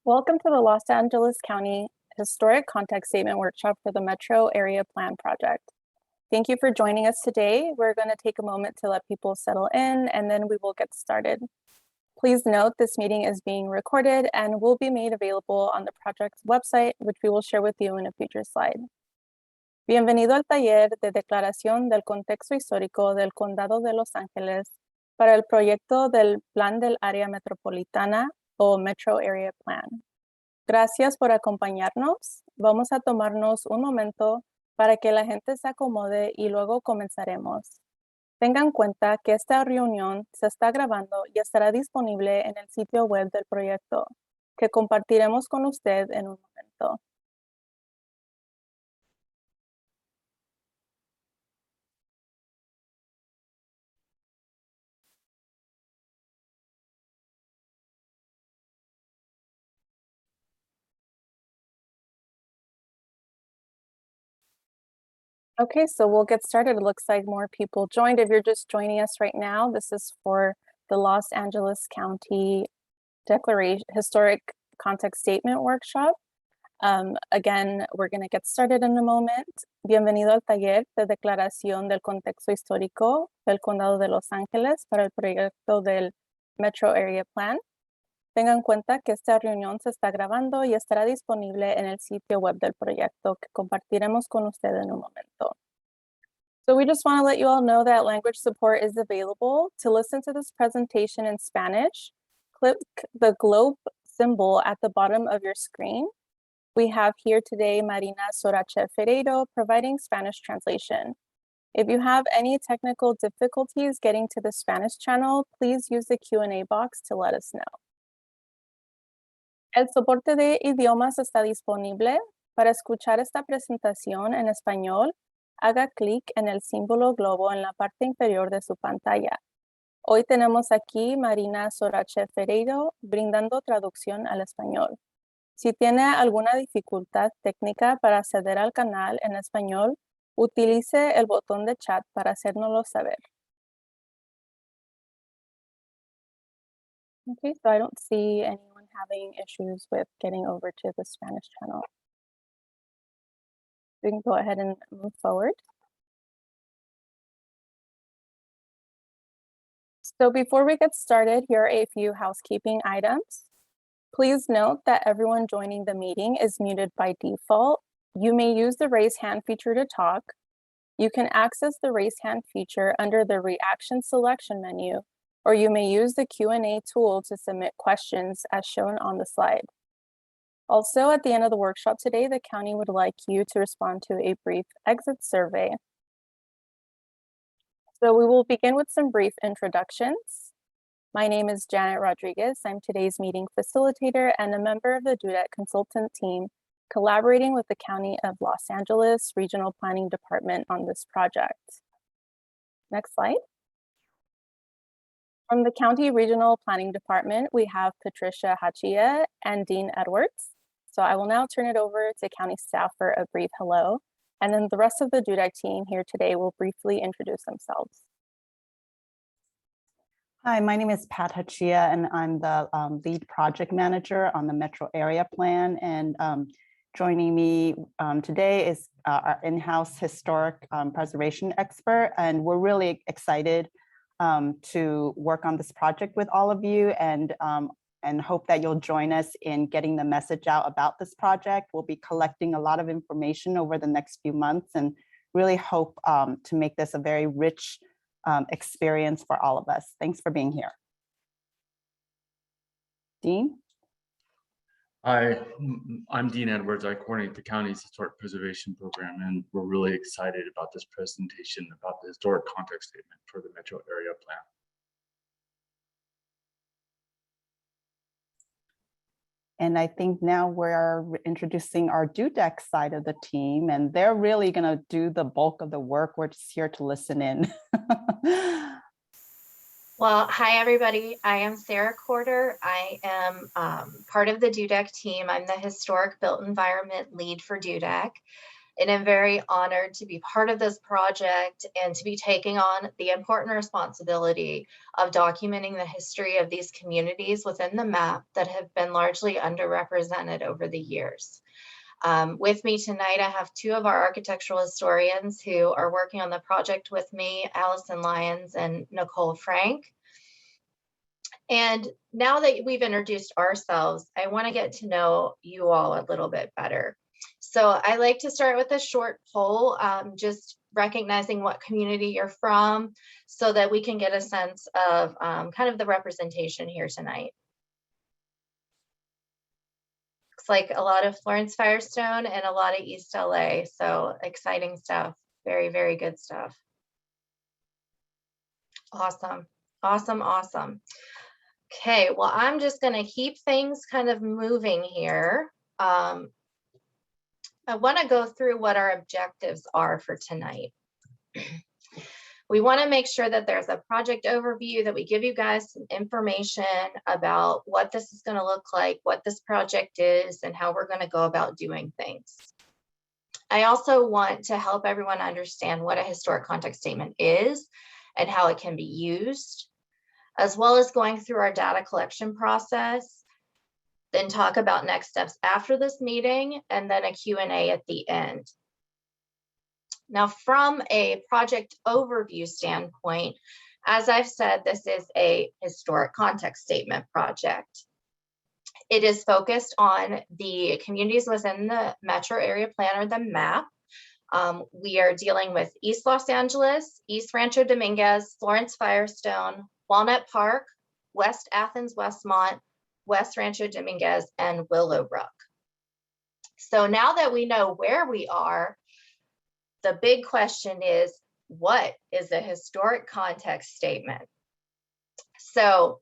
Welcome to the Los Angeles County Historic Context Statement Workshop for the Metro Area Plan Project. Thank you for joining us today. We're going to take a moment to let people settle in, and then we will get started. Please note this meeting is being recorded and will be made available on the project's website, which we will share with you in a future slide. Bienvenido al taller de declaración del contexto histórico del Condado de Los Ángeles para el proyecto del Plan del Área Metropolitana o Metro Area Plan. Gracias por acompañarnos. Vamos a tomarnos un momento para que la gente se acomode y luego comenzaremos. Tengan en cuenta que esta reunión se está grabando y estará disponible en el sitio web del proyecto, que compartiremos con usted en un momento. Okay, so we'll get started. It looks like more people joined. If you're just joining us right now, this is for the Los Angeles County Historic Context Statement Workshop. Again, we're going to get started in a moment. Bienvenido al taller de declaración del contexto histórico del Condado de Los Ángeles para el proyecto del Metro Area Plan. Tengan en cuenta que esta reunión se está grabando y estará disponible en el sitio web del proyecto que compartiremos con usted en un momento. So we just want to let you all know that language support is available. To listen to this presentation in Spanish, click the globe symbol at the bottom of your screen. We have here today Marina Sorache Ferreiro providing Spanish translation. If you have any technical difficulties getting to the Spanish channel, please use the Q&A box to let us know. El soporte de idiomas está disponible. Para escuchar esta presentación en español, haga clic en el símbolo globo en la parte inferior de su pantalla. Hoy tenemos aquí Marina Sorache Ferreiro brindando traducción al español. Si tiene alguna dificultad técnica para acceder al canal en español, utilice el botón de chat para hacérnoslo saber. Okay, so I don't see anyone having issues with getting over to the Spanish channel. We can go ahead and move forward. So before we get started, here are a few housekeeping items. Please note that everyone joining the meeting is muted by default. You may use the raise hand feature to talk. You can access the raise hand feature under the reaction selection menu, or you may use the Q&A tool to submit questions as shown on the slide. Also, at the end of the workshop today, the county would like you to respond to a brief exit survey. So we will begin with some brief introductions. My name is Janet Rodriguez. I'm today's meeting facilitator and a member of the DUDEC consultant team collaborating with the County of Los Angeles Regional Planning Department on this project. Next slide. From the County Regional Planning Department, we have Patricia Hachia and Dean Edwards. So I will now turn it over to county staff for a brief hello, and then the rest of the DUDEC team here today will briefly introduce themselves. Hi, my name is Pat Hachia, and I'm the lead project manager on the Metro Area Plan. And joining me today is our in-house historic preservation expert, and we're really excited to work on this project with all of you, and hope that you'll join us in getting the message out about this project. We'll be collecting a lot of information over the next few months and really hope to make this a very rich experience for all of us. Thanks for being here. Dean? Hi, I'm Dean Edwards. I coordinate the county's historic preservation program, and we're really excited about this presentation about the historic context statement for the Metro Area Plan. And I think now we're introducing our DUDEC side of the team, and they're really going to do the bulk of the work. We're just here to listen in. Well, hi, everybody. I am Sarah Corder. I am part of the DUDEC team. I'm the Historic Built Environment lead for DUDEC. and I'm very honored to be part of this project and to be taking on the important responsibility of documenting the history of these communities within the map that have been largely underrepresented over the years. With me tonight, I have two of our architectural historians who are working on the project with me, Allison Lyons and Nicole Frank. And now that we've introduced ourselves, I want to get to know you all a little bit better. So I like to start with a short poll, just recognizing what community you're from so that we can get a sense of kind of the representation here tonight. Looks like a lot of Florence, Firestone, and a lot of East LA. So exciting stuff. Very, very good stuff. Awesome, awesome, awesome. Okay, well, I'm just going to keep things kind of moving here. I want to go through what our objectives are for tonight. We want to make sure that there's a project overview, that we give you guys some information about what this is going to look like, what this project is, and how we're going to go about doing things. I also want to help everyone understand what a historic context statement is and how it can be used, as well as going through our data collection process, then talk about next steps after this meeting, and then a Q&A at the end. Now, from a project overview standpoint, as I've said, this is a historic context statement project. It is focused on the communities within the metro area plan or the map. We are dealing with East Los Angeles, East Rancho Dominguez, Florence Firestone, Walnut Park, West Athens Westmont, West Rancho Dominguez, and Willowbrook. So now that we know where we are, the big question is, what is a historic context statement? So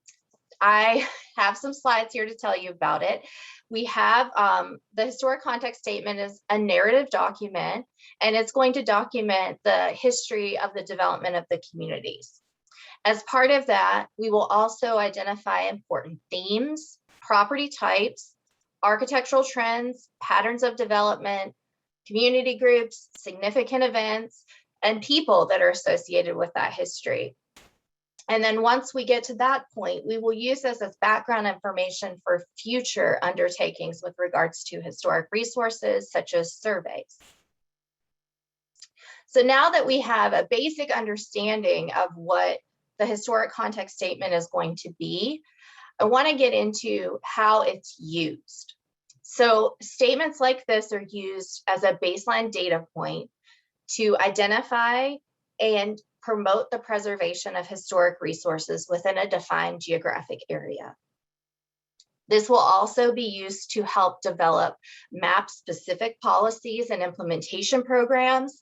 I have some slides here to tell you about it. We have the historic context statement is a narrative document, and it's going to document the history of the development of the communities. As part of that, we will also identify important themes, property types, architectural trends, patterns of development, community groups, significant events, and people that are associated with that history. And then once we get to that point, we will use this as background information for future undertakings with regards to historic resources, such as surveys. So now that we have a basic understanding of what the historic context statement is going to be, I want to get into how it's used. So statements like this are used as a baseline data point to identify and promote the preservation of historic resources within a defined geographic area. This will also be used to help develop map-specific policies and implementation programs,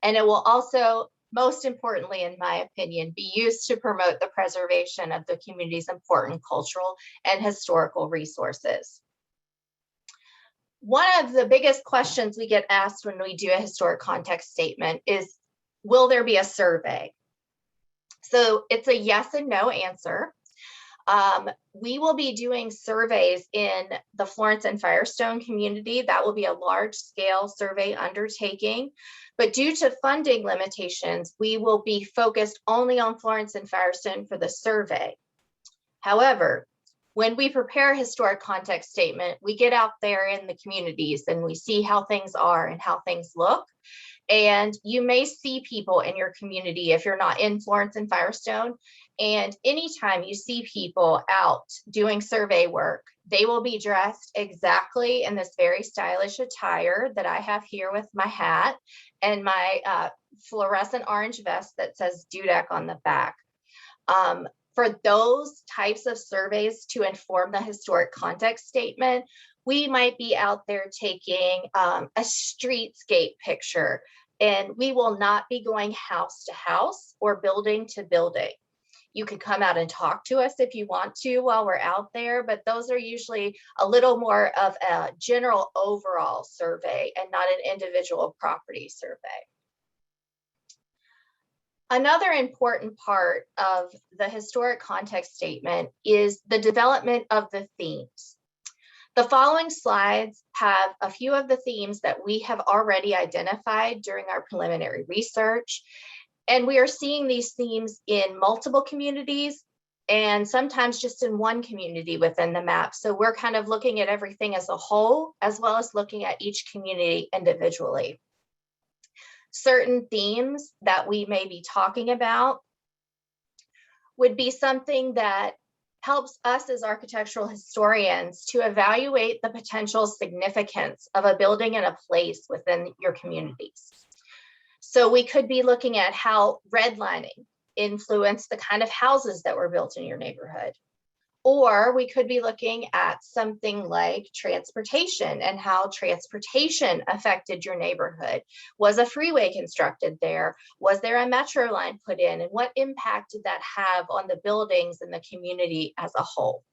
and it will also, most importantly, in my opinion, be used to promote the preservation of the community's important cultural and historical resources. One of the biggest questions we get asked when we do a historic context statement is, will there be a survey? So it's a yes and no answer. We will be doing surveys in the Florence and Firestone community. That will be a large scale survey undertaking, but due to funding limitations, we will be focused only on Florence and Firestone for the survey. However, when we prepare a historic context statement, we get out there in the communities and we see how things are and how things look. And you may see people in your community if you're not in Florence and Firestone. And anytime you see people out doing survey work, they will be dressed exactly in this very stylish attire that I have here with my hat and my fluorescent orange vest that says Dudek on the back. For those types of surveys to inform the historic context statement, we might be out there taking a streetscape picture, and we will not be going house to house or building to building. You could come out and talk to us if you want to while we're out there, but those are usually a little more of a general overall survey and not an individual property survey. Another important part of the historic context statement is the development of the themes. The following slides have a few of the themes that we have already identified during our preliminary research. And we are seeing these themes in multiple communities and sometimes just in one community within the map. So we're kind of looking at everything as a whole, as well as looking at each community individually. Certain themes that we may be talking about would be something that helps us as architectural historians to evaluate the potential significance of a building and a place within your communities. So we could be looking at how redlining influenced the kind of houses that were built in your neighborhood. Or we could be looking at something like transportation and how transportation affected your neighborhood. Was a freeway constructed there? Was there a metro line put in? And what impact did that have on the buildings and the community as a whole?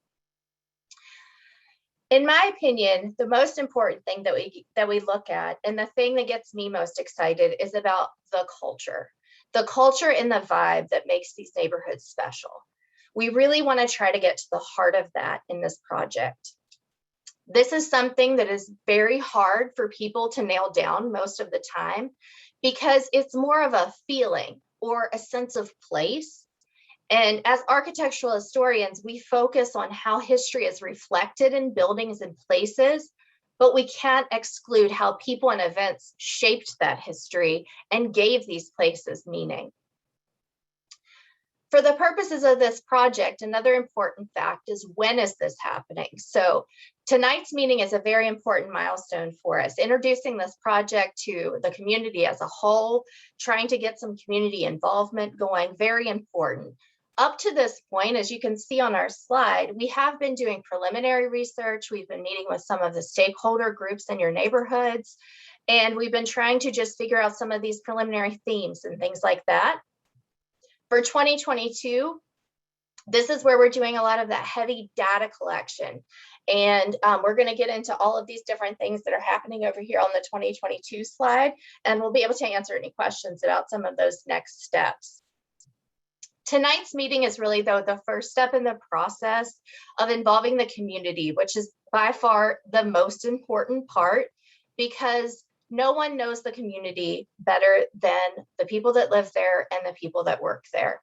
In my opinion, the most important thing that we look at, and the thing that gets me most excited, is about the culture and the vibe that makes these neighborhoods special. We really want to try to get to the heart of that in this project. This is something that is very hard for people to nail down most of the time because it's more of a feeling or a sense of place. And as architectural historians, we focus on how history is reflected in buildings and places, but we can't exclude how people and events shaped that history and gave these places meaning. For the purposes of this project, another important fact is, when is this happening? So tonight's meeting is a very important milestone for us, introducing this project to the community as a whole, trying to get some community involvement going, very important. Up to this point, as you can see on our slide, we have been doing preliminary research. We've been meeting with some of the stakeholder groups in your neighborhoods, and we've been trying to just figure out some of these preliminary themes and things like that. For 2022, this is where we're doing a lot of that heavy data collection. And we're going to get into all of these different things that are happening over here on the 2022 slide, and we'll be able to answer any questions about some of those next steps. Tonight's meeting is really, though, the first step in the process of involving the community, which is by far the most important part, because no one knows the community better than the people that live there and the people that work there.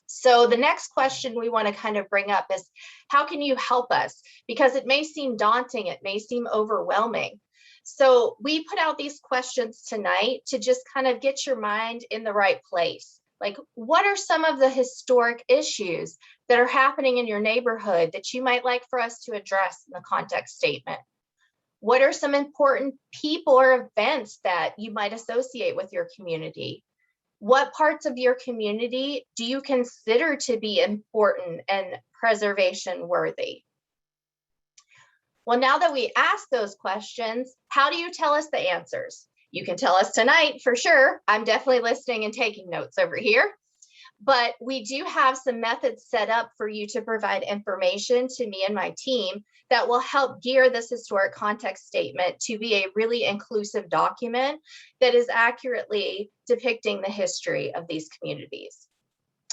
So the next question we want to kind of bring up is, how can you help us? Because it may seem daunting, it may seem overwhelming. So we put out these questions tonight to just kind of get your mind in the right place. Like, what are some of the historic issues that are happening in your neighborhood that you might like for us to address in the context statement? What are some important people or events that you might associate with your community? What parts of your community do you consider to be important and preservation worthy? Well, now that we asked those questions, how do you tell us the answers? You can tell us tonight for sure. I'm definitely listening and taking notes over here. But we do have some methods set up for you to provide information to me and my team that will help gear this historic context statement to be a really inclusive document that is accurately depicting the history of these communities.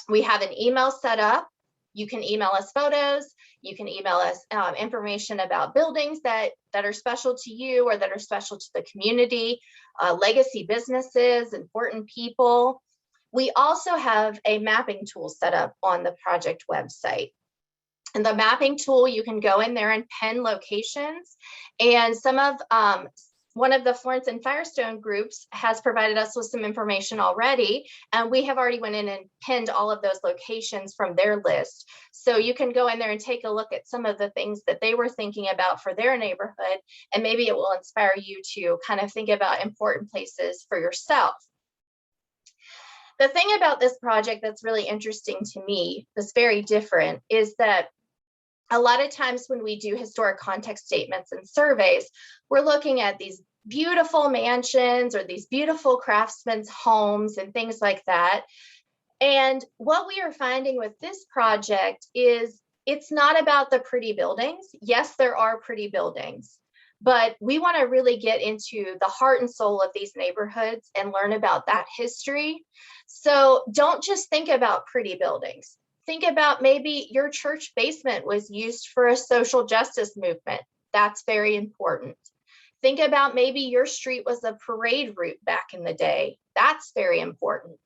We have an email set up. You can email us photos. You can email us information about buildings that are special to you or that are special to the community, legacy businesses, important people. We also have a mapping tool set up on the project website. And the mapping tool, you can go in there and pin locations. And one of the Florence and Firestone groups has provided us with some information already. And we have already went in and pinned all of those locations from their list. So you can go in there and take a look at some of the things that they were thinking about for their neighborhood. And maybe it will inspire you to kind of think about important places for yourself. The thing about this project that's really interesting to me, that's very different, is that a lot of times when we do historic context statements and surveys, we're looking at these beautiful mansions or these beautiful craftsmen's homes and things like that. And what we are finding with this project is it's not about the pretty buildings. Yes, there are pretty buildings, but we want to really get into the heart and soul of these neighborhoods and learn about that history. So don't just think about pretty buildings. Think about maybe your church basement was used for a social justice movement. That's very important. Think about maybe your street was a parade route back in the day. That's very important.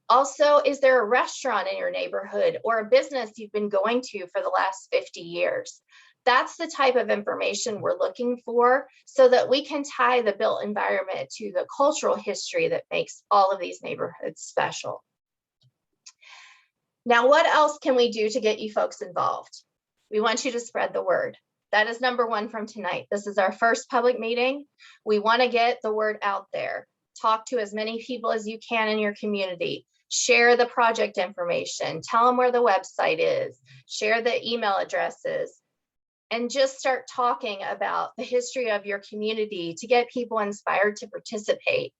Also, is there a restaurant in your neighborhood or a business you've been going to for the last 50 years? That's the type of information we're looking for so that we can tie the built environment to the cultural history that makes all of these neighborhoods special. Now, what else can we do to get you folks involved? We want you to spread the word. That is number one from tonight. This is our first public meeting. We want to get the word out there. Talk to as many people as you can in your community. Share the project information. Tell them where the website is. Share the email addresses. And just start talking about the history of your community to get people inspired to participate.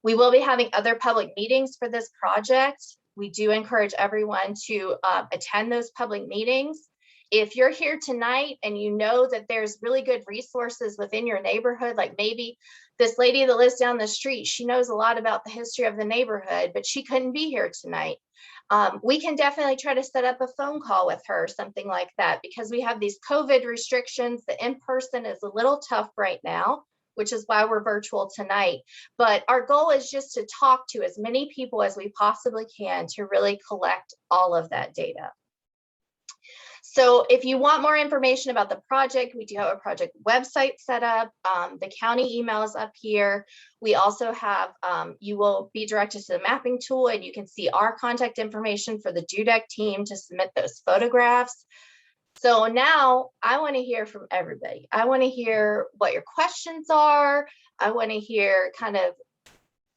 We will be having other public meetings for this project. We do encourage everyone to attend those public meetings. If you're here tonight and you know that there's really good resources within your neighborhood, like maybe this lady that lives down the street, she knows a lot about the history of the neighborhood, but she couldn't be here tonight. We can definitely try to set up a phone call with her, something like that, because we have these COVID restrictions. The in-person is a little tough right now, which is why we're virtual tonight. But our goal is just to talk to as many people as we possibly can to really collect all of that data. So if you want more information about the project, we do have a project website set up. The county email is up here. We also have, you will be directed to the mapping tool and you can see our contact information for the DUDEC team to submit those photographs. So now I want to hear from everybody. I want to hear what your questions are. I want to hear kind of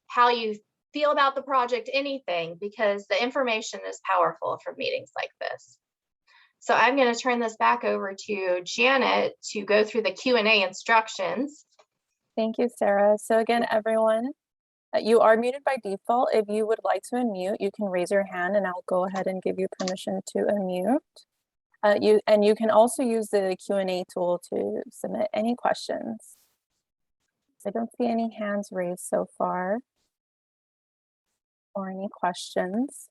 how you feel about the project, anything, because the information is powerful for meetings like this. So I'm going to turn this back over to Janet to go through the Q&A instructions. Thank you, Sarah. So again, everyone, you are muted by default. If you would like to unmute, you can raise your hand and I'll go ahead and give you permission to unmute. You can also use the Q&A tool to submit any questions. I don't see any hands raised so far or any questions.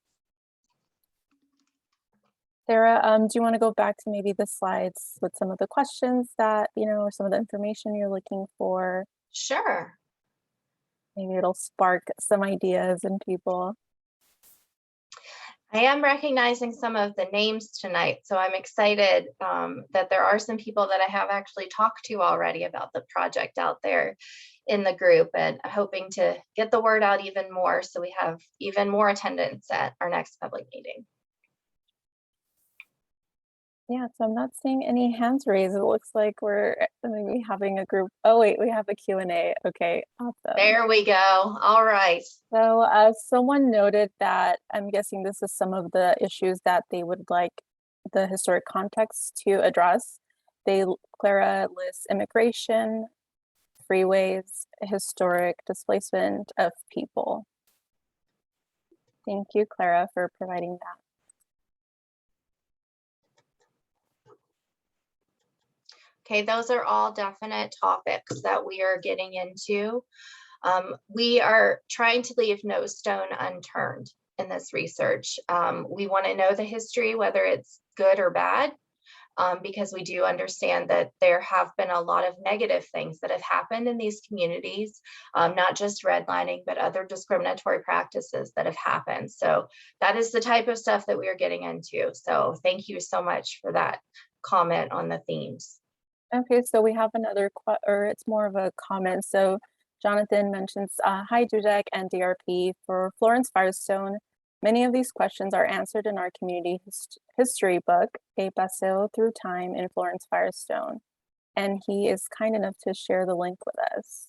Sarah, do you want to go back to maybe the slides with some of the questions that, or some of the information you're looking for? Sure. Maybe it'll spark some ideas in people. I am recognizing some of the names tonight, so I'm excited that there are some people that I have actually talked to already about the project out there in the group, and I'm hoping to get the word out even more so we have even more attendance at our next public meeting. Yeah, so I'm not seeing any hands raised. It looks like we're maybe having a group. Oh wait, we have a Q&A. Okay, awesome. There we go. All right. So someone noted that, I'm guessing this is some of the issues that they would like the historic context to address. Clara lists immigration, freeways, historic displacement of people. Thank you, Clara, for providing that. Okay, those are all definite topics that we are getting into. We are trying to leave no stone unturned in this research. We want to know the history, whether it's good or bad, because we do understand that there have been a lot of negative things that have happened in these communities, not just redlining, but other discriminatory practices that have happened. So that is the type of stuff that we are getting into. So thank you so much for that comment on the themes. Okay, so we have another, or it's more of a comment. So Jonathan mentions, hi DUDEC and DRP. For Florence Firestone, many of these questions are answered in our community history book, A Paseo Through Time in Florence Firestone. And he is kind enough to share the link with us.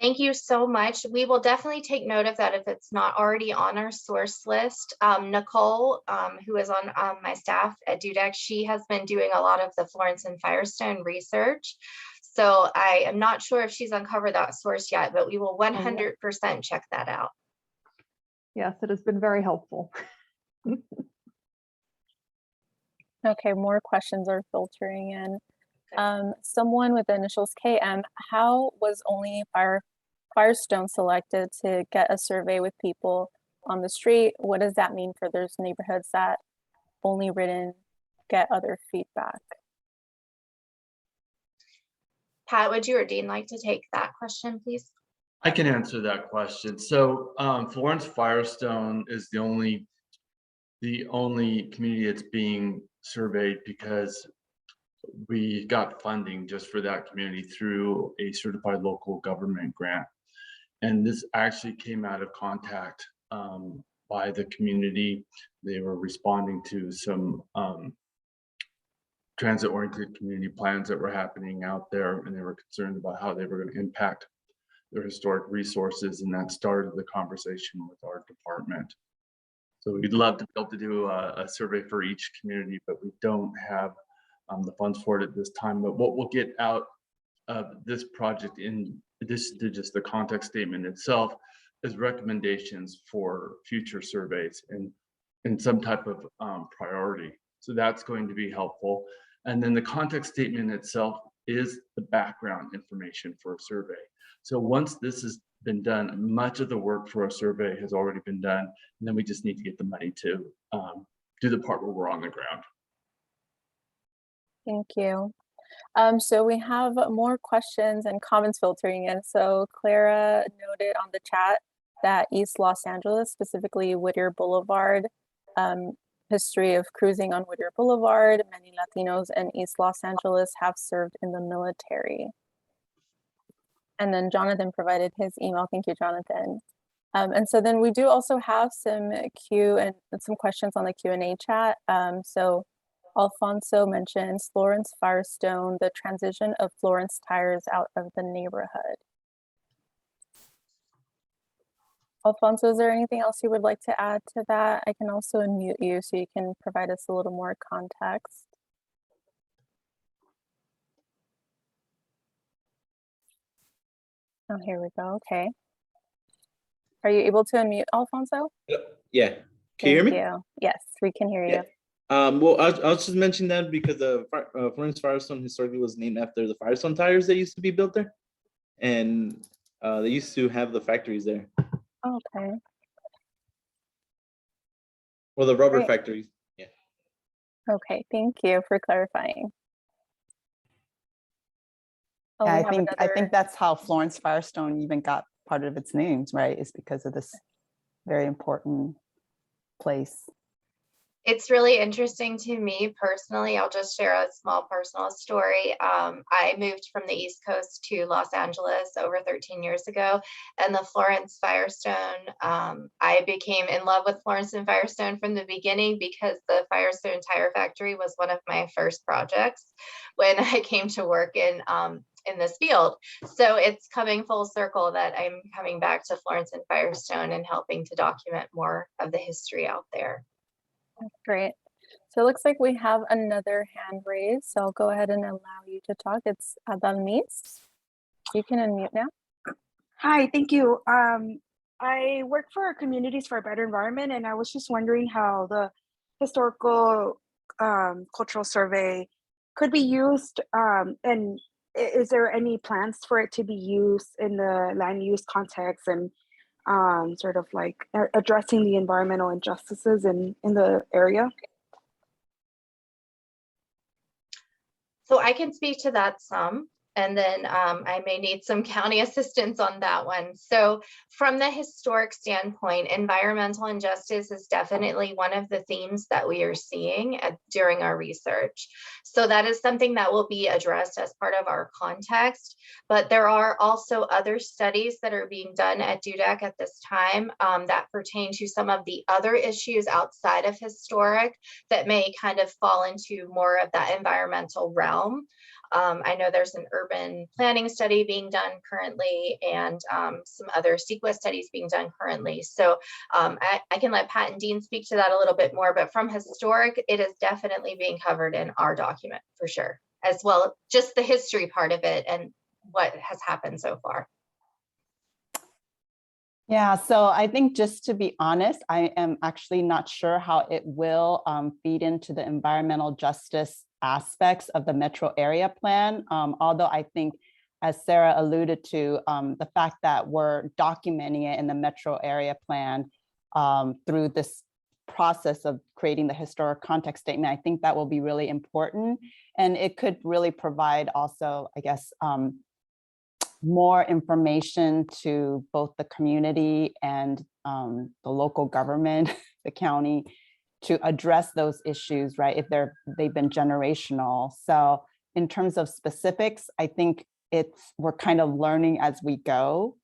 Thank you so much. We will definitely take note of that if it's not already on our source list. Nicole, who is on my staff at DUDEC, she has been doing a lot of the Florence and Firestone research. So I am not sure if she's uncovered that source yet, but we will 100% check that out. Yes, it has been very helpful. Okay, more questions are filtering in. Someone with the initials KM, how was only Firestone selected to get a survey with people on the street? What does that mean for those neighborhoods that only written get other feedback? Pat, would you or Dean like to take that question, please? I can answer that question. So Florence Firestone is the only community that's being surveyed because we got funding just for that community through a certified local government grant. And this actually came out of contact by the community. They were responding to some transit-oriented community plans that were happening out there, and they were concerned about how they were going to impact their historic resources, and that started the conversation with our department. So we'd love to be able to do a survey for each community, but we don't have the funds for it at this time. But what we'll get out of this project, in addition to just the context statement itself, is recommendations for future surveys and some type of priority. So that's going to be helpful. And then the context statement itself is the background information for a survey. So once this has been done, much of the work for a survey has already been done, and then we just need to get the money to do the part where we're on the ground. Thank you. So we have more questions and comments filtering in. So Clara noted on the chat that East Los Angeles, specifically Whittier Boulevard, history of cruising on Whittier Boulevard, many Latinos in East Los Angeles have served in the military. And then Jonathan provided his email. Thank you, Jonathan. And so then we do also have some some questions on the Q&A chat. So Alfonso mentions Florence Firestone, the transition of Florence tires out of the neighborhood. Alfonso, is there anything else you would like to add to that? I can also unmute you so you can provide us a little more context. Oh, here we go. Okay. Are you able to unmute, Alfonso? Yeah. Can you hear me? You. Yes, we can hear you. Well, I'll just mention that because the Florence Firestone historically was named after the Firestone tires that used to be built there, and they used to have the factories there. Okay. Well, the rubber Great. factories. Yeah. Okay, thank you for clarifying. Oh, Yeah, we have I think that's how Florence Firestone even got part of its names, right? Is because of this very important place. It's really interesting to me personally. I'll just share a small personal story. I moved from the East Coast to Los Angeles over 13 years ago, and the Florence Firestone, I became in love with Florence and Firestone from the beginning because the Firestone tire factory was one of my first projects when I came to work in this field. So it's coming full circle that I'm coming back to Florence and Firestone and helping to document more of the history out there. Great. So it looks like we have another hand raised. So I'll go ahead and allow you to talk. It's Adalmis. You can unmute now. Hi, thank you. I work for Communities for a Better Environment, and I was just wondering how the historical cultural survey could be used, and is there any plans for it to be used in the land use context and sort of like addressing the environmental injustices in the area? So I can speak to that some, and then I may need some county assistance on that one. So from the historic standpoint, environmental injustice is definitely one of the themes that we are seeing during our research. So that is something that will be addressed as part of our context, but there are also other studies that are being done at DUDEC at this time that pertain to some of the other issues outside of historic that may kind of fall into more of that environmental realm. I know there's an urban planning study being done currently and some other CEQA studies being done currently. So I can let Pat and Dean speak to that a little bit more, but from historic, it is definitely being covered in our document for sure, as well, just the history part of it and what has happened so far. Yeah, so I think just to be honest, I am actually not sure how it will feed into the environmental justice aspects of the metro area plan. Although I think, as Sarah alluded to, the fact that we're documenting it in the metro area plan through this process of creating the historic context statement. I think that will be really important. And it could really provide also, I guess, more information to both the community and the local government, the county, to address those issues, right? If they've been generational. So in terms of specifics, I think we're kind of learning as we go.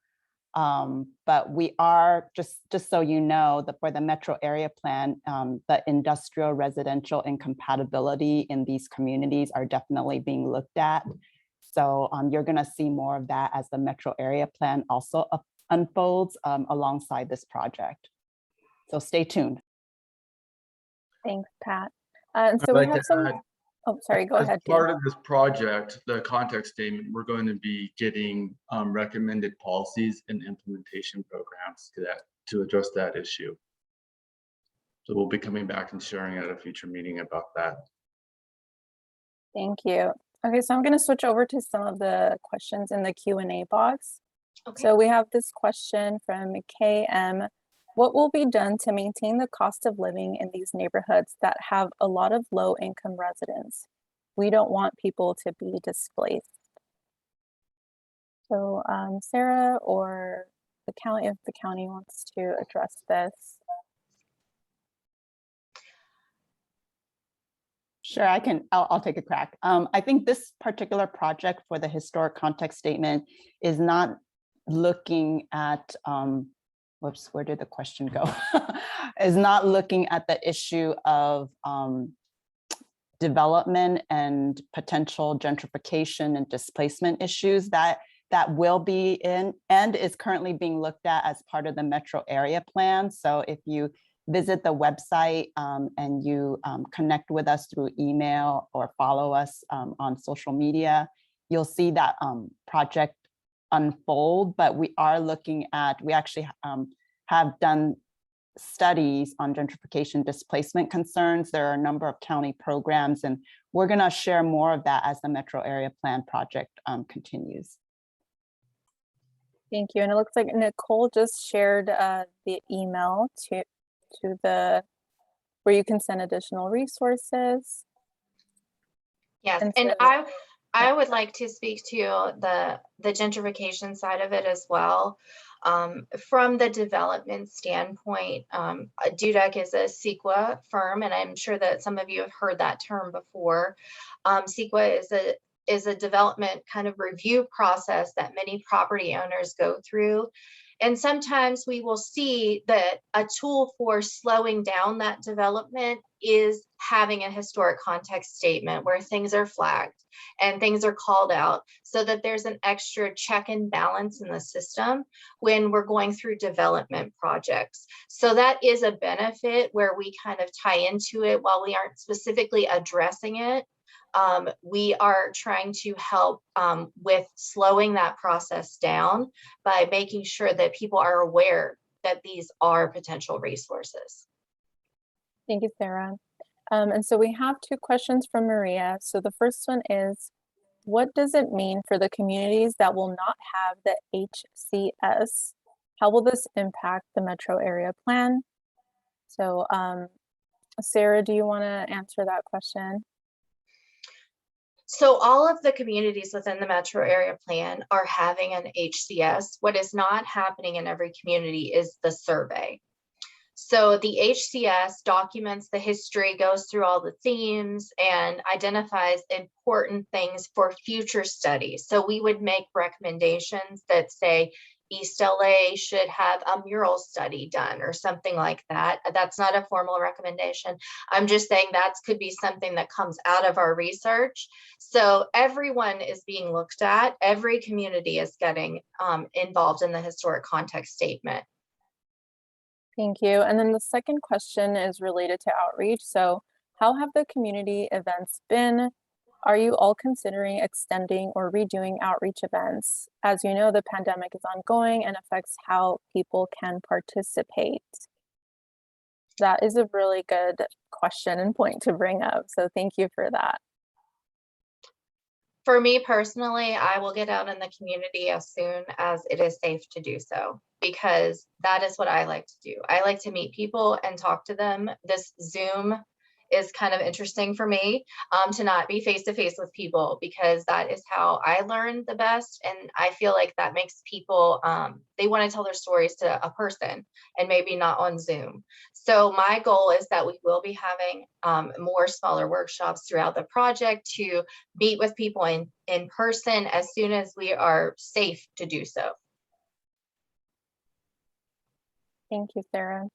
But we are, just so you know, for the metro area plan, the industrial residential incompatibility in these communities are definitely being looked at. So you're going to see more of that as the metro area plan also unfolds alongside this project. So stay tuned. Thanks, Pat. And so I'd we like have to some, add, oh, sorry, go as ahead. part of this project, the context statement, we're going to be getting recommended policies and implementation programs to address that issue. So we'll be coming back and sharing at a future meeting about that. Thank you. Okay, so I'm going to switch over to some of the questions in the Q&A box. Okay. So we have this question from KM. What will be done to maintain the cost of living in these neighborhoods that have a lot of low-income residents? We don't want people to be displaced. So Sarah or the county, if the county wants to address this. Sure, I'll take a crack. I think this particular project for the historic context statement is not looking at, whoops, where did the question go? Is not looking at the issue of development and potential gentrification and displacement issues that will be in and is currently being looked at as part of the metro area plan. So if you visit the website and you connect with us through email or follow us on social media, you'll see that project unfold. But we are looking at, we actually have done studies on gentrification displacement concerns. There are a number of county programs, and we're going to share more of that as the metro area plan project continues. Thank you. And it looks like Nicole just shared the email to the where you can send additional resources. Yes, And and so- I would like to speak to the gentrification side of it as well. From the development standpoint, Dudek is a CEQA firm, and I'm sure that some of you have heard that term before. CEQA is a development kind of review process that many property owners go through. And sometimes we will see that a tool for slowing down that development is having a historic context statement where things are flagged and things are called out so that there's an extra check and balance in the system when we're going through development projects. So that is a benefit where we kind of tie into it while we aren't specifically addressing it. We are trying to help with slowing that process down by making sure that people are aware that these are potential resources. Thank you, Sarah. And so we have two questions from Maria. So the first one is, what does it mean for the communities that will not have the HCS? How will this impact the metro area plan? So Sarah, do you want to answer that question? So all of the communities within the metro area plan are having an HCS. What is not happening in every community is the survey. So the HCS documents the history, goes through all the themes, and identifies important things for future studies. So we would make recommendations that say East LA should have a mural study done or something like that. That's not a formal recommendation. I'm just saying that could be something that comes out of our research. So everyone is being looked at. Every community is getting involved in the historic context statement. Thank you. And then the second question is related to outreach. So how have the community events been? Are you all considering extending or redoing outreach events? As you know, the pandemic is ongoing and affects how people can participate. That is a really good question and point to bring up. So thank you for that. For me personally, I will get out in the community as soon as it is safe to do so, because that is what I like to do. I like to meet people and talk to them. This Zoom is kind of interesting for me, to not be face to face with people, because that is how I learn the best. And I feel like that makes people, they want to tell their stories to a person and maybe not on Zoom. So my goal is that we will be having more smaller workshops throughout the project to meet with people in person as soon as we are safe to do so. Thank you, Sarah.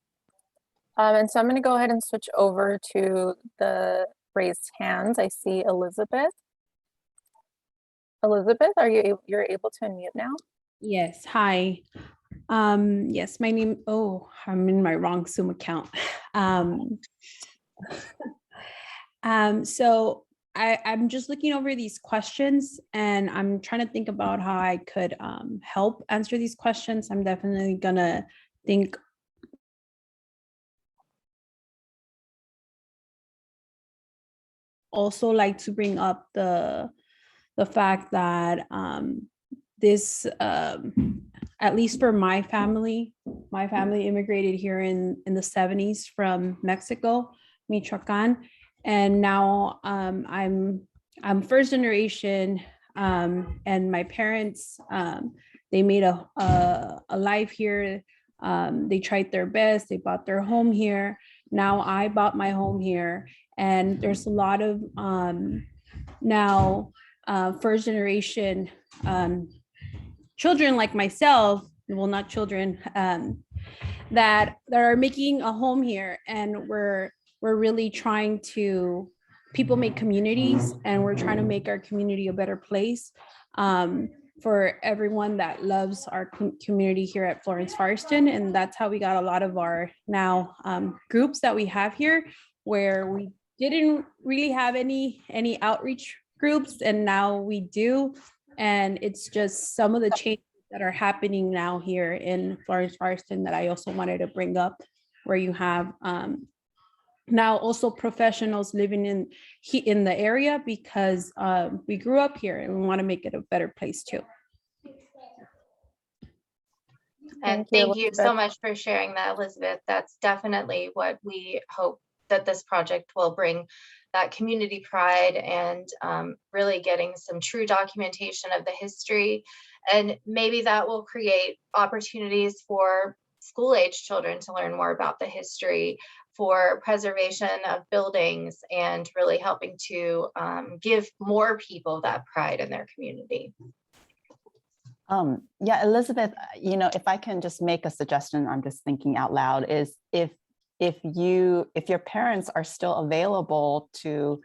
And so I'm going to go ahead and switch over to the raised hands. I see Elizabeth. Elizabeth, you're able to unmute now? Yes, hi. Yes, my name, oh, I'm in my wrong Zoom account. So I'm just looking over these questions and I'm trying to think about how I could help answer these questions. I'm definitely gonna think also like to bring up the fact that this at least for my family immigrated here in the 70s from Mexico, Michoacan, and now I'm first generation, and my parents they made a life here. They tried their best, they bought their home here. Now I bought my home here, and there's a lot of now first generation children like myself, well, not children, that are making a home here, and we're really trying to, people make communities, and we're trying to make our community a better place for everyone that loves our community here at Florence Firestone. And that's how we got a lot of our now groups that we have here, where we didn't really have any outreach groups, and now we do. And it's just some of the changes that are happening now here in Florence Firestone that I also wanted to bring up, where you have now also professionals living in the area, because we grew up here and we want to make it a better place too. And thank you so much for sharing that, Elizabeth. That's definitely what we hope that this project will bring, that community pride, and really getting some true documentation of the history. And maybe that will create opportunities for school-age children to learn more about the history, for preservation of buildings, and really helping to give more people that pride in their community. Yeah, Elizabeth, if I can just make a suggestion, I'm just thinking out loud, is if your parents are still available to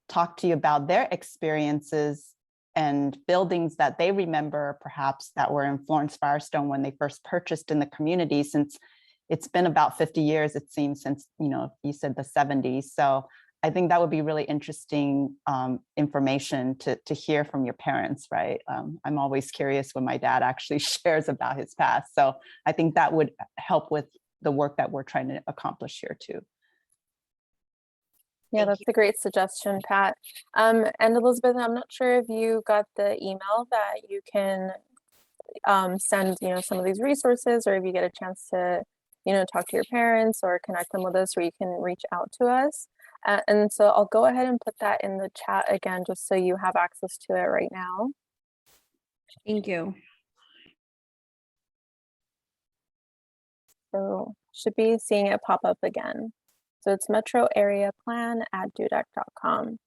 talk to you about their experiences and buildings that they remember, perhaps that were in Florence Firestone when they first purchased in the community, since it's been about 50 years, it seems, since, you said the 70s. So I think that would be really interesting information to hear from your parents, right? I'm always curious when my dad actually shares about his past. So I think that would help with the work that we're trying to accomplish here too. Yeah, that's a great suggestion, Pat. And Elizabeth, I'm not sure if you got the email that you can send, some of these resources, or if you get a chance to, talk to your parents or connect them with us, where you can reach out to us. And so I'll go ahead and put that in the chat again, just so you have access to it right now. Thank you. So should be seeing it pop up again. So it's metroareaplan@dudac.com.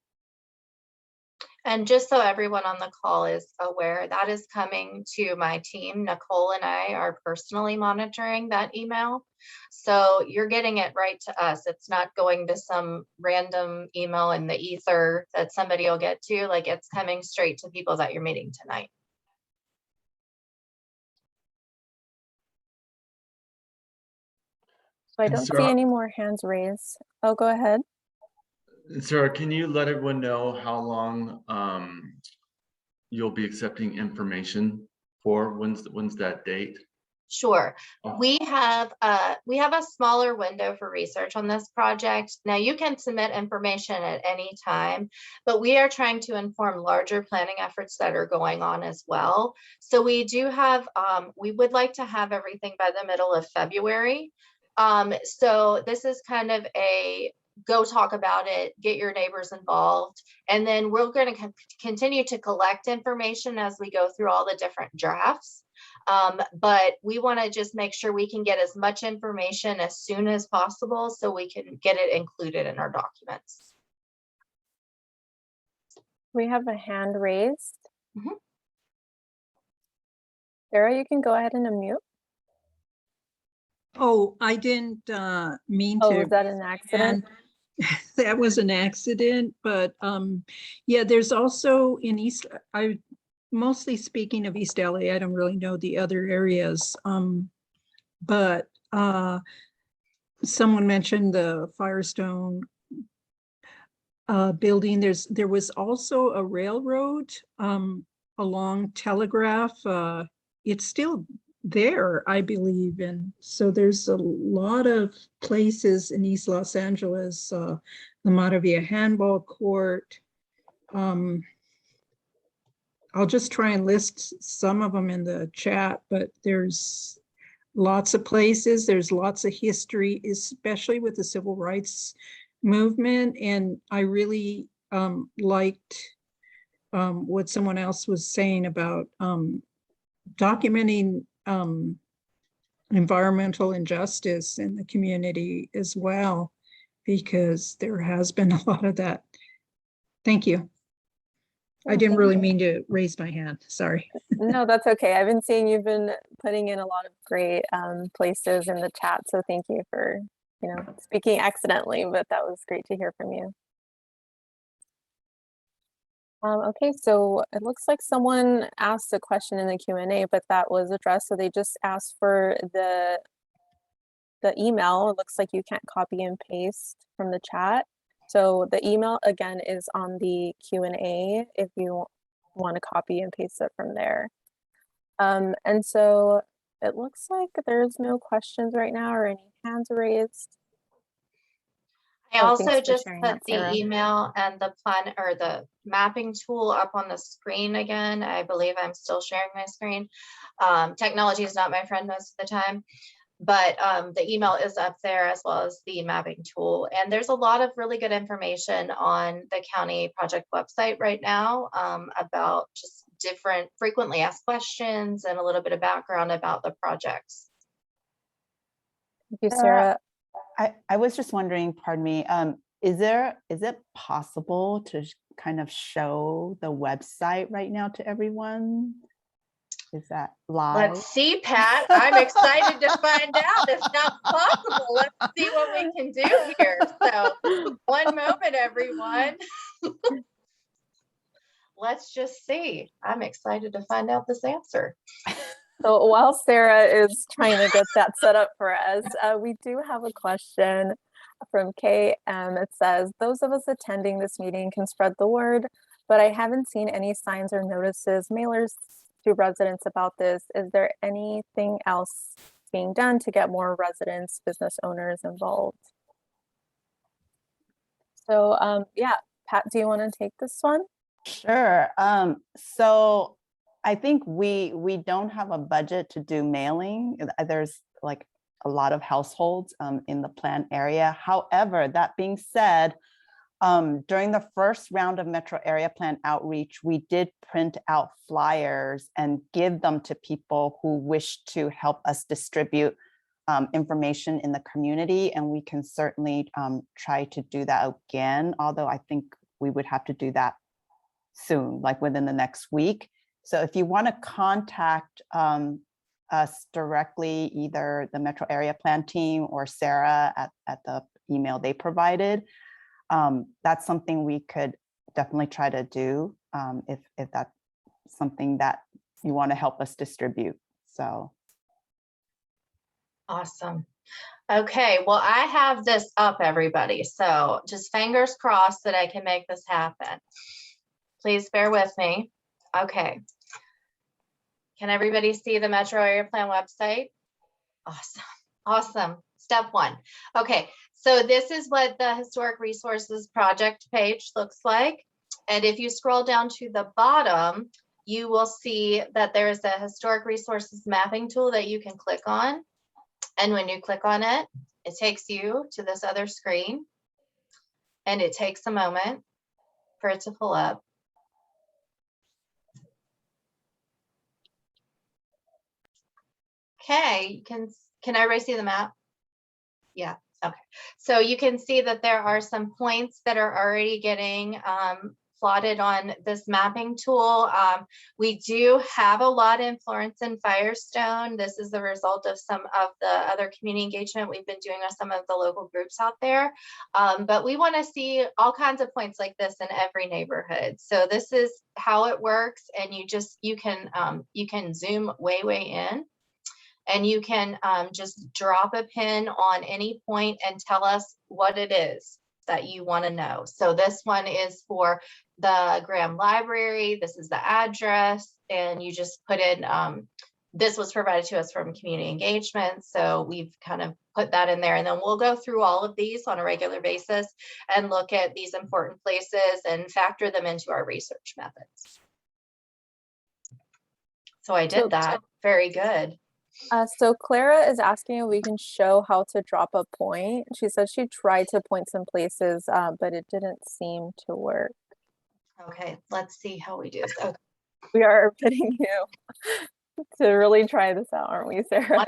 And just so everyone on the call is aware, that is coming to my team. Nicole and I are personally monitoring that email. So you're getting it right to us. It's not going to some random email in the ether that somebody will get to. Like, it's coming straight to people that you're meeting tonight. So I don't see any more hands raised. Oh, go ahead. Sarah, can you let everyone know how long you'll be accepting information for? When's that date? Sure. Oh. We have a smaller window for research on this project. Now you can submit information at any time, but we are trying to inform larger planning efforts that are going on as well. So we do have, we would like to have everything by the middle of February. So this is kind of a go talk about it, get your neighbors involved, and then we're going to continue to collect information as we go through all the different drafts. But we want to just make sure we can get as much information as soon as possible so we can get it included in our documents. We have a hand raised. Mhm. Sarah, you can go ahead and unmute. Oh, I didn't mean Oh, to. was that an accident? And that was an accident, but yeah, there's also in East, I mostly speaking of East LA, I don't really know the other areas. But someone mentioned the Firestone building. There was also a railroad along Telegraph. It's still there, I believe. And so there's a lot of places in East Los Angeles, the Maravilla Handball Court. I'll just try and list some of them in the chat, but there's lots of places. There's lots of history, especially with the civil rights movement. And I really liked what someone else was saying about documenting environmental injustice in the community as well, because there has been a lot of that. Thank you. I didn't really mean to raise my hand, sorry. No, that's okay. I've been seeing you've been putting in a lot of great places in the chat. So thank you for, speaking accidentally, but that was great to hear from you. Okay, so it looks like someone asked a question in the Q&A, but that was addressed. So they just asked for the email. It looks like you can't copy and paste from the chat. So the email again is on the Q&A if you want to copy and paste it from there. And so it looks like there's no questions right now or any hands raised. I Oh, also thanks for just sharing put that, the Sarah. email and the plan or the mapping tool up on the screen again. I believe I'm still sharing my screen. Technology is not my friend most of the time, but the email is up there as well as the mapping tool. And there's a lot of really good information on the county project website right now about just different frequently asked questions and a little bit of background about the projects. Thank you, Sarah. I was just wondering, pardon me, is it possible to kind of show the website right now to everyone? Is that live? Let's see, Pat. I'm excited to find out if that's possible. Let's see what we can do here. So one moment, everyone. Let's just see. I'm excited to find out this answer. So while Sarah is trying to get that set up for us, we do have a question from KM. It says, those of us attending this meeting can spread the word, but I haven't seen any signs or notices, mailers to residents about this. Is there anything else being done to get more residents, business owners involved? So yeah, Pat, do you want to take this one? Sure. So I think we don't have a budget to do mailing. There's like a lot of households in the planned area. However, that being said, during the first round of Metro Area Plan outreach, we did print out flyers and give them to people who wish to help us distribute information in the community. And we can certainly try to do that again, although I think we would have to do that soon, like within the next week. So if you want to contact us directly, either the Metro Area Plan team or Sarah at the email they provided, that's something we could definitely try to do if that's something that you want to help us distribute. So. Awesome. Okay, well, I have this up, everybody. So just fingers crossed that I can make this happen. Please bear with me. Okay. Can everybody see the Metro Area Plan website? Awesome, awesome. Step one. Okay, so this is what the Historic Resources Project page looks like. And if you scroll down to the bottom, you will see that there's a Historic Resources mapping tool that you can click on. And when you click on it, it takes you to this other screen. And it takes a moment for it to pull up. Okay, can everybody see the map? Yeah, okay. So you can see that there are some points that are already getting plotted on this mapping tool. We do have a lot in Florence and Firestone. This is the result of some of the other community engagement we've been doing with some of the local groups out there. But we want to see all kinds of points like this in every neighborhood. So this is how it works, and you can zoom way in. And you can just drop a pin on any point and tell us what it is that you want to know. So this one is for the Graham Library. This is the address, and you just put in, this was provided to us from community engagement. So we've kind of put that in there, and then we'll go through all of these on a regular basis and look at these important places and factor them into our research methods. So I did that. Very good. So Clara is asking if we can show how to drop a point. She said she tried to point some places, but it didn't seem to work. Okay, let's see how we do this. Okay. We are putting you to really try this out, aren't we, Sarah?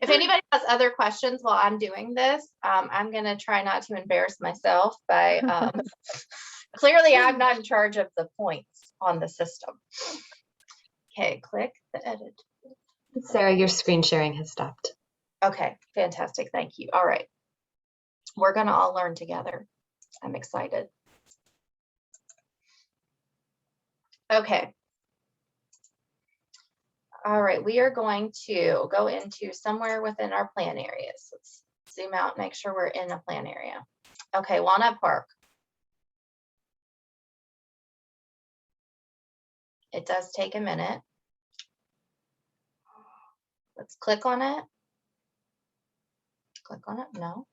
If anybody has other questions while I'm doing this, I'm going to try not to embarrass myself by, clearly I'm not in charge of the points on the system. Okay, click the edit. Sarah, your screen sharing has stopped. Okay, fantastic. Thank you. All right. We're going to all learn together. I'm excited. Okay. All right, we are going to go into somewhere within our plan areas. Let's zoom out, make sure we're in a plan area. Okay, Walnut Park. It does take a minute. Let's click on it. Click on it, no.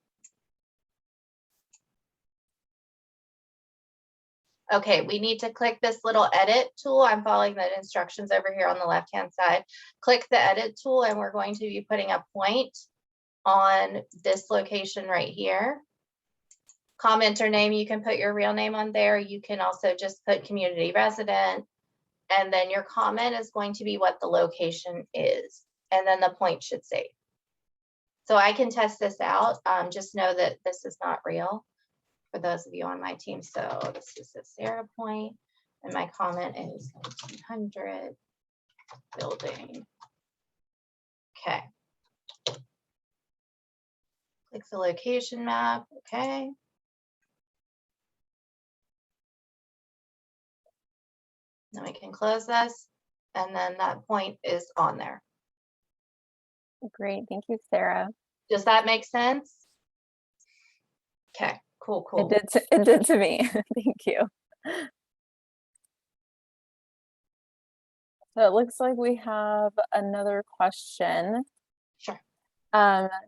Okay, we need to click this little edit tool. I'm following the instructions over here on the left-hand side. Click the edit tool, and we're going to be putting a point on this location right here. Commenter name, you can put your real name on there. You can also just put community resident, and then your comment is going to be what the location is, and then the point should save. So I can test this out. Just know that this is not real for those of you on my team. So this is the Sarah point, and my comment is 1900 building. Okay. Click the location map. Okay. Then we can close this, and then that point is on there. Great, thank you, Sarah. Does that make sense? Okay, cool. It did to me. Thank you. So it looks like we have another question. Sure.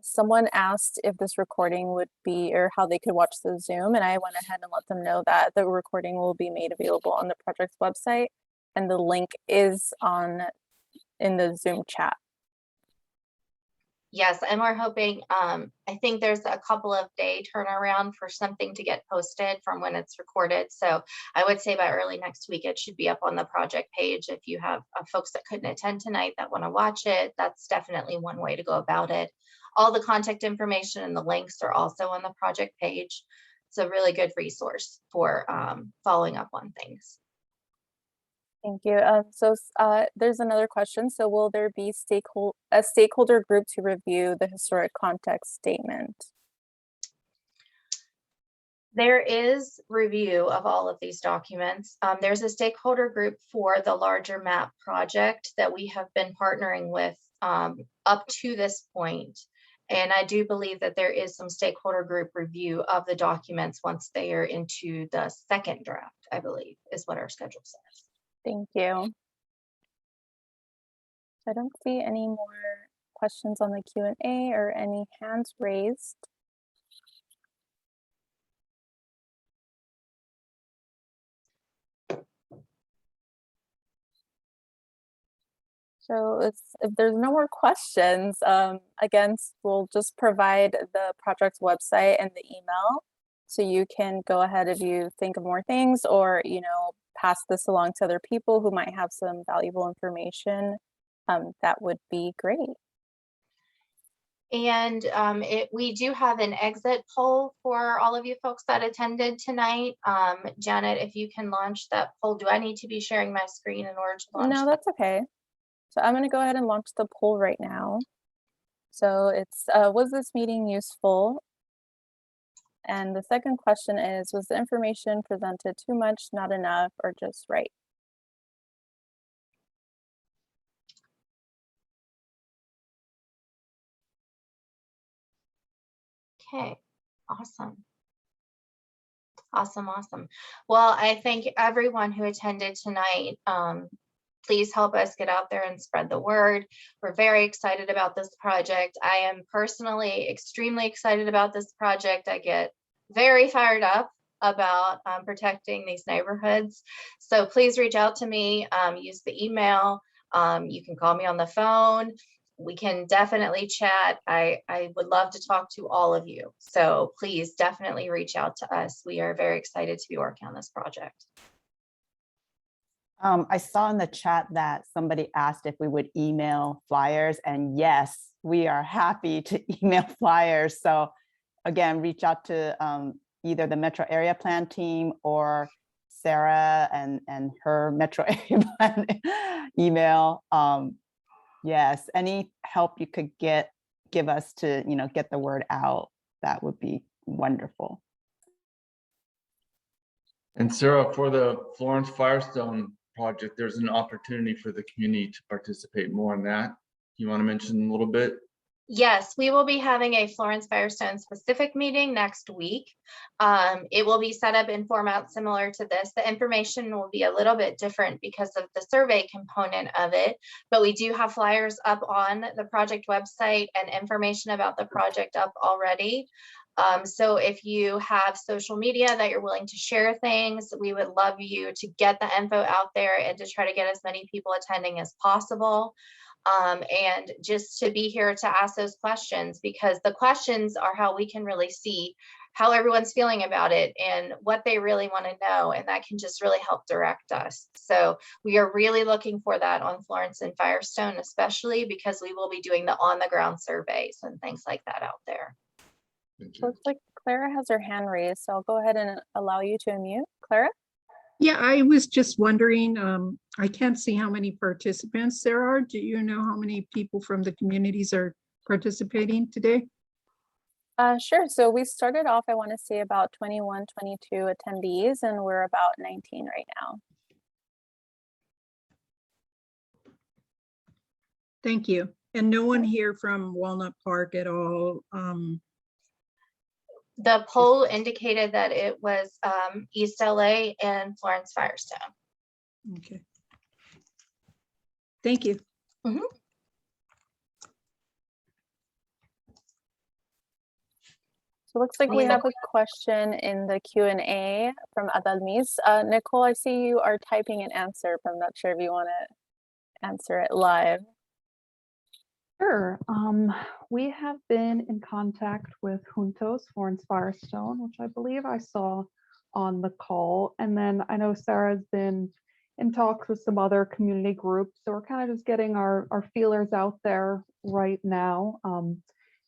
Someone asked if this recording would be, or how they could watch the Zoom, and I went ahead and let them know that the recording will be made available on the project's website, and the link is in the Zoom chat. Yes, and we're hoping, I think there's a couple of day turnaround for something to get posted from when it's recorded. So I would say by early next week, it should be up on the project page. If you have folks that couldn't attend tonight that want to watch it, that's definitely one way to go about it. All the contact information and the links are also on the project page. It's a really good resource for following up on things. Thank you. So there's another question. So will there be a stakeholder group to review the historic context statement? There is review of all of these documents. There's a stakeholder group for the larger map project that we have been partnering with up to this point. And I do believe that there is some stakeholder group review of the documents once they are into the second draft, I believe, is what our schedule says. Thank you. I don't see any more questions on the Q&A or any hands raised. So if there's no more questions, again, we'll just provide the project's website and the email. So you can go ahead if you think of more things or, pass this along to other people who might have some valuable information. That would be great. And we do have an exit poll for all of you folks that attended tonight. Janet, if you can launch that poll, do I need to be sharing my screen in order to launch? No, that's okay. So I'm going to go ahead and launch the poll right now. So it's, was this meeting useful? And the second question is, was the information presented too much, not enough, or just right? Okay, awesome. Awesome. Well, I thank everyone who attended tonight. Please help us get out there and spread the word. We're very excited about this project. I am personally extremely excited about this project. I get very fired up about protecting these neighborhoods. So please reach out to me, use the email. You can call me on the phone. We can definitely chat. I would love to talk to all of you. So please definitely reach out to us. We are very excited to be working on this project. I saw in the chat that somebody asked if we would email flyers, and yes, we are happy to email flyers. So again, reach out to either the Metro Area Plan team or Sarah and her Metro Area Plan email. Yes, any help you could give us to get the word out, that would be wonderful. And Sarah, for the Florence Firestone project, there's an opportunity for the community to participate more in that. You want to mention a little bit? Yes, we will be having a Florence Firestone specific meeting next week. It will be set up in format similar to this. The information will be a little bit different because of the survey component of it, but we do have flyers up on the project website and information about the project up already. So if you have social media that you're willing to share things, we would love you to get the info out there and to try to get as many people attending as possible. And just to be here to ask those questions, because the questions are how we can really see how everyone's feeling about it and what they really want to know. And that can just really help direct us. So we are really looking for that on Florence and Firestone, especially because we will be doing the on the ground surveys and things like that out there. Looks like Clara has her hand raised, so I'll go ahead and allow you to unmute. Clara? Yeah, I was just wondering, I can't see how many participants there are. Do you know how many people from the communities are participating today? Sure. So we started off, I want to say about 21, 22 attendees, and we're about 19 right now. Thank you. And no one here from Walnut Park at all? The poll indicated that it was East LA and Florence Firestone. Okay. Thank you. Mm-hmm. So it looks like we have a question in the Q&A from Adalmis. Nicole, I see you are typing an answer, but I'm not sure if you want to answer it live. Sure. We have been in contact with Juntos, Florence Firestone, which I believe I saw on the call. And then I know Sarah's been in talks with some other community groups. So we're kind of just getting our feelers out there right now.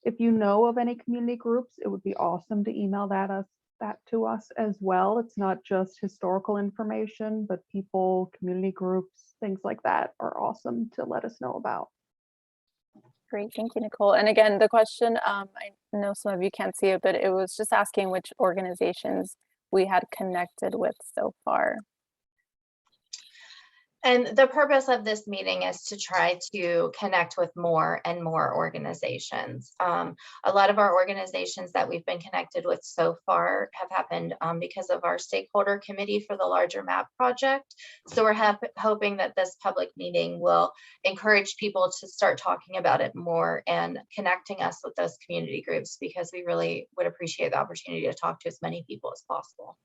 If you know of any community groups, it would be awesome to email that to us as well. It's not just historical information, but people, community groups, things like that are awesome to let us know about. Great, thank you, Nicole. And again, the question, I know some of you can't see it, but it was just asking which organizations we had connected with so far. And the purpose of this meeting is to try to connect with more and more organizations. A lot of our organizations that we've been connected with so far have happened because of our stakeholder committee for the larger map project. So we're hoping that this public meeting will encourage people to start talking about it more and connecting us with those community groups, because we really would appreciate the opportunity to talk to as many people as possible.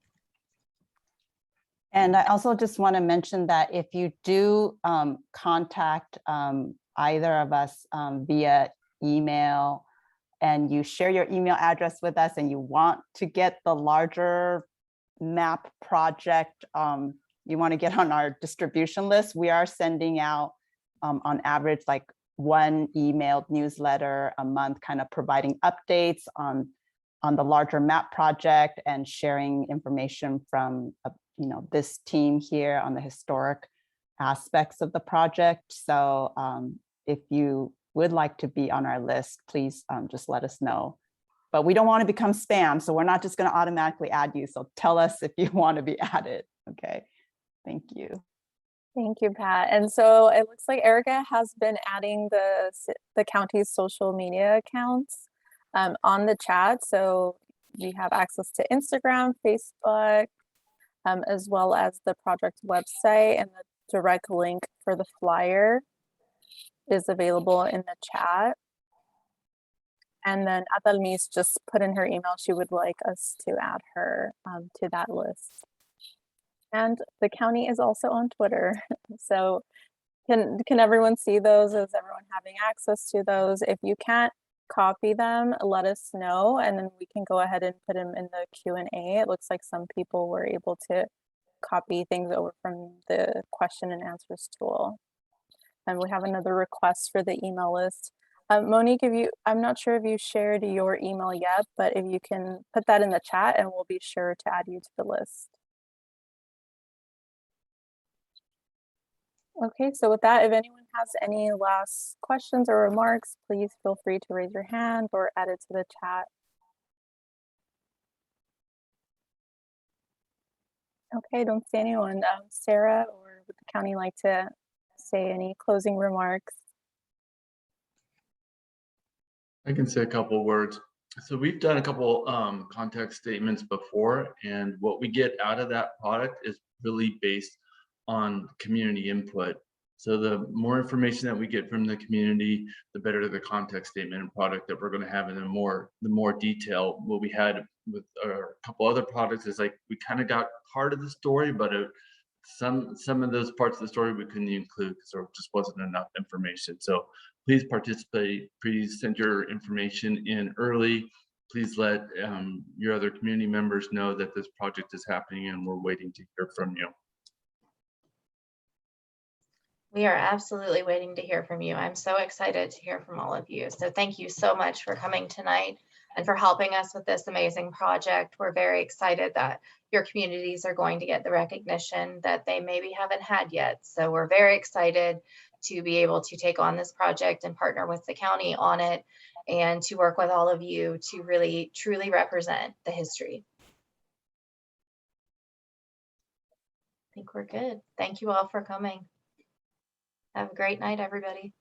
And I also just want to mention that if you do contact either of us via email, and you share your email address with us and you want to get the larger map project, you want to get on our distribution list, we are sending out on average like one emailed newsletter a month, kind of providing updates on the larger map project and sharing information from this team here on the historic aspects of the project. So if you would like to be on our list, please just let us know. But we don't want to become spam, so we're not just going to automatically add you. So tell us if you want to be added. Okay, thank you. Thank you, Pat. And so it looks like Erica has been adding the county's social media accounts on the chat. So we have access to Instagram, Facebook, as well as the project website, and the direct link for the flyer is available in the chat. And then Atalmis just put in her email, she would like us to add her to that list. And the county is also on Twitter. So can everyone see those? Is everyone having access to those? If you can't copy them, let us know, and then we can go ahead and put them in the Q&A. It looks like some people were able to copy things over from the question and answers tool. And we have another request for the email list. Monique, I'm not sure if you shared your email yet, but if you can put that in the chat and we'll be sure to add you to the list. Okay, so with that, if anyone has any last questions or remarks, please feel free to raise your hand or add it to the chat. Okay, don't see anyone. Sarah, or would the county like to say any closing remarks? I can say a couple words. So we've done a couple context statements before, and what we get out of that product is really based on community input. So the more information that we get from the community, the better the context statement and product that we're going to have, and the more detail. What we had with a couple other products is like we kind of got part of the story, but some of those parts of the story we couldn't include because there just wasn't enough information. So please participate. Please send your information in early. Please let your other community members know that this project is happening and we're waiting to hear from you. We are absolutely waiting to hear from you. I'm so excited to hear from all of you. So thank you so much for coming tonight and for helping us with this amazing project. We're very excited that your communities are going to get the recognition that they maybe haven't had yet. So we're very excited to be able to take on this project and partner with the county on it, and to work with all of you to really truly represent the history. I think we're good. Thank you all for coming. Have a great night, everybody.